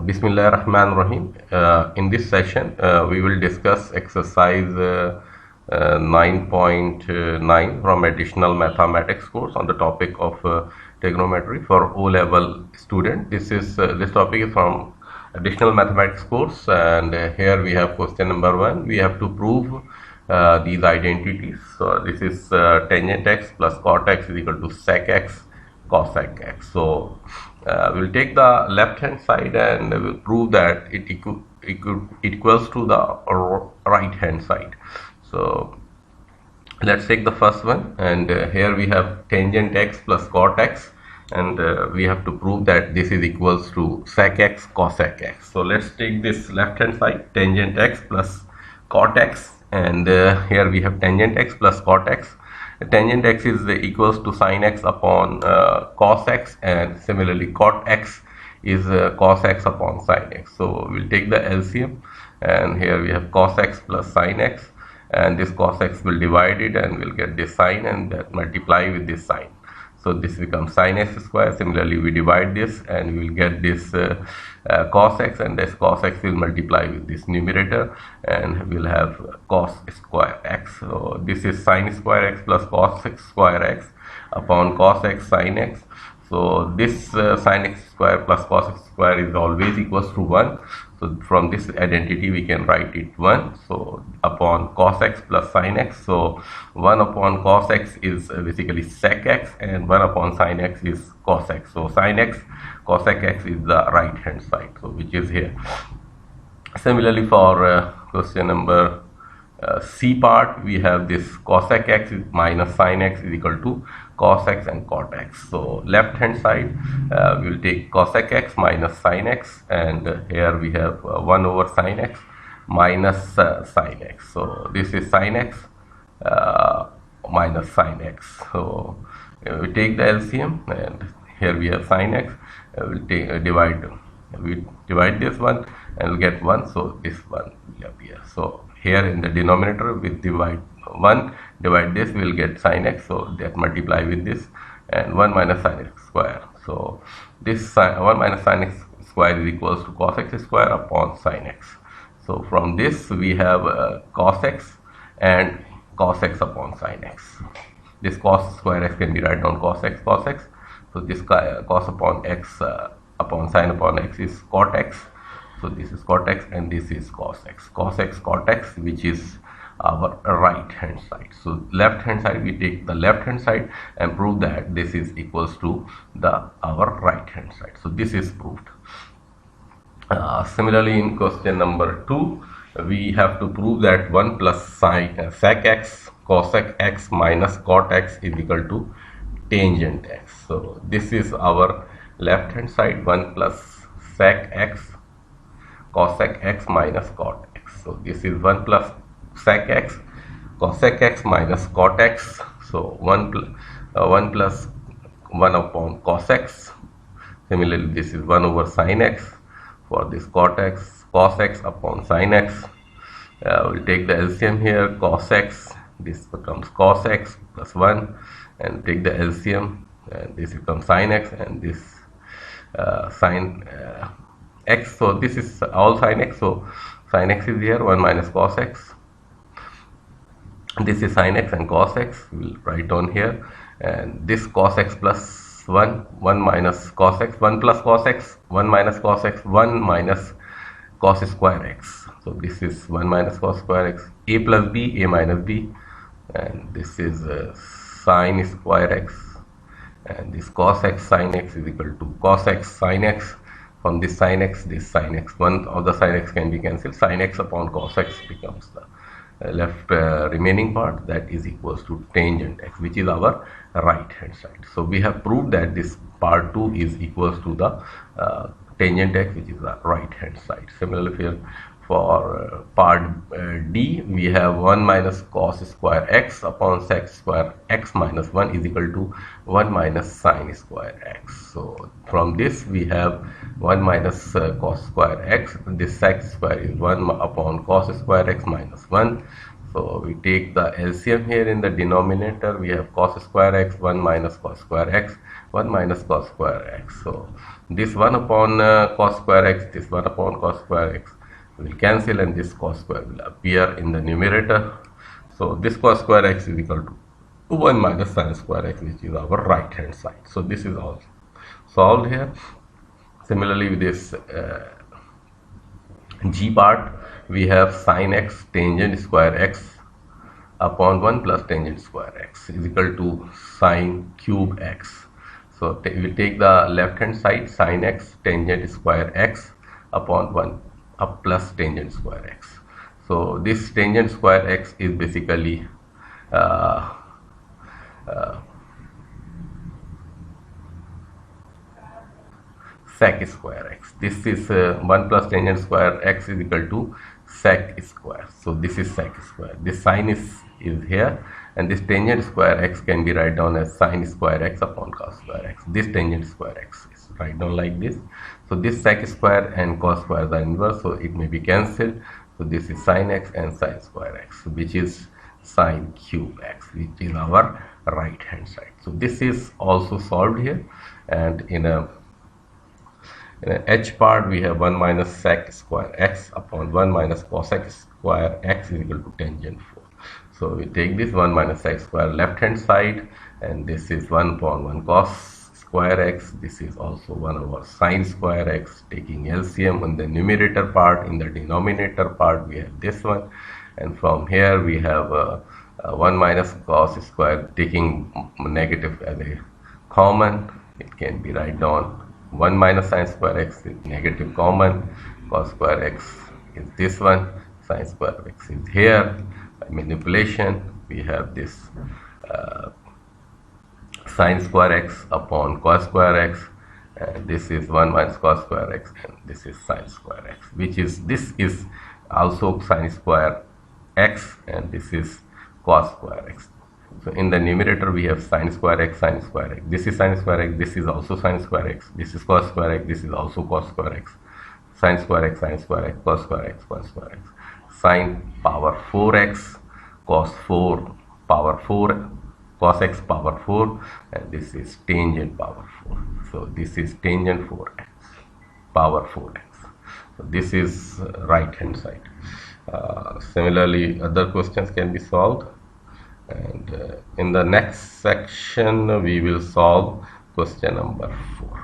Bismillahirrahmanirrahim. In this session, we will discuss exercise 9.9 from additional mathematics course on the topic of trigonometry for O-level student. This topic is from additional mathematics course, and here we have question number 1. We have to prove these identities. So this is tangent x plus cot x is equal to sec x cosec x. So we'll take the left hand side and we'll prove that it equals to the right hand side. So let's take the first one, and here we have tangent x plus cot x, and we have to prove that this is equals to sec x cosec x. So let's take this left hand side, tangent x plus cot x, and here we have tangent x plus cot x. Tangent x is equals to sin x upon cos x, and similarly cot x is cos x upon sin x. So we'll take the LCM, and here we have cos x plus sin x, and this cos x will divide it and we'll get this sin, and that multiply with this sin. So this becomes sin x square. Similarly, we divide this and we will get this cos x, and this cos x will multiply with this numerator and we'll have cos square x. So this is sin square x plus cos square x upon cos x sin x. So this sin x square plus cos x square is always equals to 1. So from this identity we can write it 1. So upon cos x plus sin x. So 1 upon cos x is basically sec x, and 1 upon sin x is cos x. So sin x cosec x is the right hand side, so which is here. Similarly, for question number C part, we have this cosec x minus sin x is equal to cos x and cot x. So left hand side we will take cosec x minus sin x, and here we have 1 over sin x minus sin x. So this is sin x minus sin x. So we take the LCM, and here we have sin x. We'll take divide this one and we'll get 1. So this one will appear. So here in the denominator we divide 1, divide this, we will get sin x. So that multiply with this, and 1 minus sin x square. So this 1 minus sin x square is equals to cos x square upon sin x. So from this we have cos x and cos x upon sin x. This cos square x can be written down cos x cos x. So this cos upon x upon sin upon x is cot x. So this is cot x and this is cos x cot x, which is our right hand side. So left hand side, we take the left hand side and prove that this is equals to our right hand side. So this is proved. Similarly, in question number 2, we have to prove that 1 plus sec x cosec x minus cot x is equal to tangent x. So this is our left hand side, 1 plus sec x cosec x minus cot x. So this is 1 plus sec x cosec x minus cot x. So 1 plus 1 upon cos x. Similarly, this is 1 over sin x. For this cot x, cos x upon sin x. We'll take the LCM here, cos x, this becomes cos x plus 1, and take the LCM, and this becomes sin x, and this sin x. So this is all sin x. So sin x is here, 1 minus cos x. This is sin x and cos x. We'll write on here, and this cos x plus 1 minus cos x, 1 plus cos x, 1 minus cos x, 1 minus cos square x. So this is 1 minus cos square x, a plus b, a minus b, and this is sin square x, and this cos x sin x is equal to cos x sin x. From this sin x, one of the sin x can be cancelled. Sin x upon cos x becomes the left remaining part, that is equals to tangent x, which is our right hand side. So we have proved that this part 2 is equals to the tangent x, which is the right hand side. Similarly, here for part D, we have 1 minus cos square x upon sec square x minus 1 is equal to 1 minus sin square x. So from this we have 1 minus cos square x. This sec square is 1 upon cos square x minus 1. So we take the LCM here in the denominator. We have cos square x, 1 minus cos square x, 1 minus cos square x. So this 1 upon cos square x, this 1 upon cos square x will cancel, and this cos square will appear in the numerator. So this cos square x is equal to 1 minus sin square x, which is our right hand side. So this is all solved here. Similarly, with this g part, we have sin x tangent square x upon 1 plus tangent square x is equal to sin cube x. So we take the left hand side, sin x tangent square x upon 1 up plus tangent square x. So this tangent square x is basically sec square x. This is 1 plus tangent square x is equal to sec square. So this is sec square. This sin is here, and this tangent square x can be written down as sin square x upon cos square x. This tangent square x is written down like this. So this sec square and cos square are inverse, so it may be cancelled. So this is sin x and sin square x, which is sin cube x, which is our right hand side. So this is also solved here, and in a h part we have 1 minus sec square x upon 1 minus cosec square x is equal to tangent 4. So we take this 1 minus sec square left hand side, and this is 1 upon 1 cos square x. This is also 1 over sin square x, taking LCM on the numerator part. In the denominator part we have this one, and from here we have 1 minus cos square, taking negative as a common. It can be written down 1 minus sin square x is negative common, cos square x is this one, sin square x is here. By manipulation we have this sin square x upon cos square x, and this is 1 minus cos square x, and this is sin square x, which is, this is also sin square x, and this is cos square x. So in the numerator we have sin square x, sin square x. This is sin square x, this is also sin square x, this is cos square x, this is also cos square x, sin square x, sin square x, cos square x, cos square x, sin power 4x, cos 4 power 4, cos x power 4, and this is tangent power 4. So this is tangent 4x power 4x. So this is right hand side. Similarly, other questions can be solved, and in the next section we will solve question number 4.